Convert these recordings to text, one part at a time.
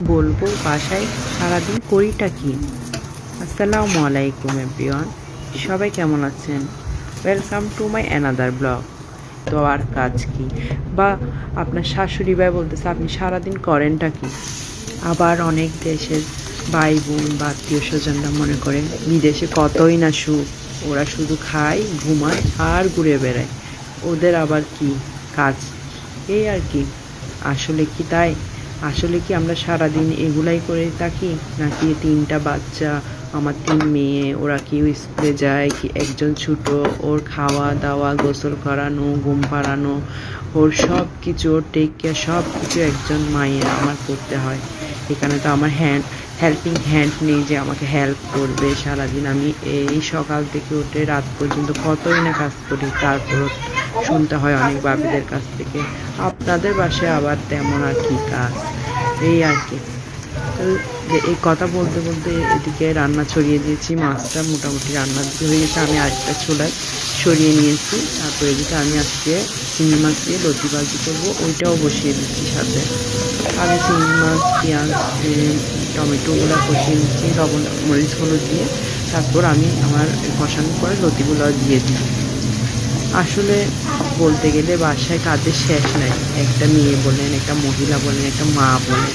বলবো বাসায় সারাদিন করিটা কি। আসসালামু আলাইকুম এভরিওয়ান, সবাই কেমন আছেন? Welcome to my another blog. তো আর কাজ কি, বা আপনার শাশুড়ি ভাই বলতেছে আপনি সারাদিন করেনটা কি। আবার অনেক দেশের ভাই বোন বা আত্মীয় স্বজনরা মনে করে বিদেশে কতই না সুখ, ওরা শুধু খায় ঘুমায় আর ঘুরে বেড়ায়, ওদের আবার কি কাজ, এই আর কি। আসলে কি তাই? আসলে কি আমরা সারাদিন এগুলাই করে থাকি, নাকি তিনটা বাচ্চা, আমার তিন মেয়ে, ওরা কেউ স্কুলে যায়, কি একজন ছোটো, ওর খাওয়া দাওয়া, গোসল করানো, ঘুম পাড়ানো, ওর সব কিছু, ওর টেক কেয়ার সব কিছু একজন মায়ের আমার করতে হয়। এখানে তো আমার হেল্পিং হ্যান্ড নেই যে আমাকে হেল্প করবে। সারাদিন আমি এই সকাল থেকে উঠে রাত পর্যন্ত কতই না কাজ করি, তারপরও শুনতে হয় অনেক বাবিদের কাছ থেকে আপনাদের বাসায় আবার তেমন আর কি কাজ, এই আর কি। তো এই কথা বলতে বলতে এদিকে রান্না ছড়িয়ে দিয়েছি, মাছটা মোটামুটি রান্নার দিকে হয়ে গেছে, আমি আরেকটা চুলায় সরিয়ে নিয়েছি। তারপর এদিকে আমি আজকে চিংড়ি মাছ দিয়ে লতি ভাজি করবো, ওইটাও বসিয়ে দিচ্ছি সাথে। আমি চিংড়ি মাছ, পেঁয়াজ, টমেটোগুলো কষিয়ে নিচ্ছি লবণ মরিচ হলুদ দিয়ে। তারপর আমি আমার কষানোর পরে লতিগুলো দিয়ে দিই। আসলে বলতে গেলে বাসায় কাজের শেষ নাই। একটা মেয়ে বলেন, একটা মহিলা বলেন, একটা মা বলেন,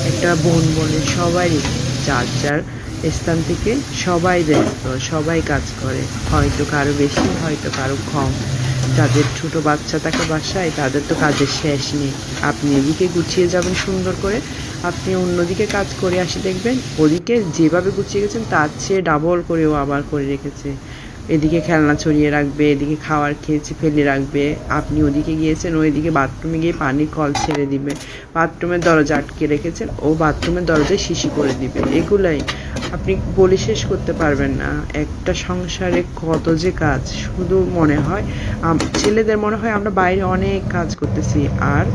একটা বোন বলেন, সবাই যার যার স্থান থেকে সবাই ব্যস্ত, সবাই কাজ করে। হয়তো কারো বেশি, হয়তো কারো কম। যাদের ছোটো বাচ্চা থাকে বাসায়, তাদের তো কাজের শেষ নেই। আপনি এদিকে গুছিয়ে যাবেন সুন্দর করে, আপনি অন্যদিকে কাজ করে আসে দেখবেন ওদিকে যেভাবে গুছিয়ে গেছেন তার চেয়ে ডাবল করেও আবার করে রেখেছে। এদিকে খেলনা ছড়িয়ে রাখবে, এদিকে খাবার খেয়েছে ফেলে রাখবে। আপনি ওদিকে গিয়েছেন, ওইদিকে বাথরুমে গিয়ে পানির কল ছেড়ে দিবে। বাথরুমের দরজা আটকে রেখেছেন, ও বাথরুমের দরজায় শিশি করে দিবে। এগুলাই আপনি বলে শেষ করতে পারবেন না। একটা সংসারে কত যে কাজ, শুধু মনে হয় ছেলেদের মনে হয় আমরা বাইরে অনেক কাজ করতেছি, আর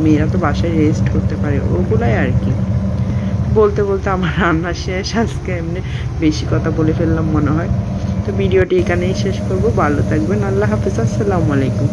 মেয়েরা তো বাসায় রেস্ট করতে পারে, ওগুলাই আর কি। বলতে বলতে আমার রান্না শেষ। আজকে এমনি বেশি কথা বলে ফেললাম মনে হয়। তো ভিডিওটি এখানেই শেষ করব। ভালো থাকবেন, আল্লাহ হাফেজ, আসসালামু আলাইকুম।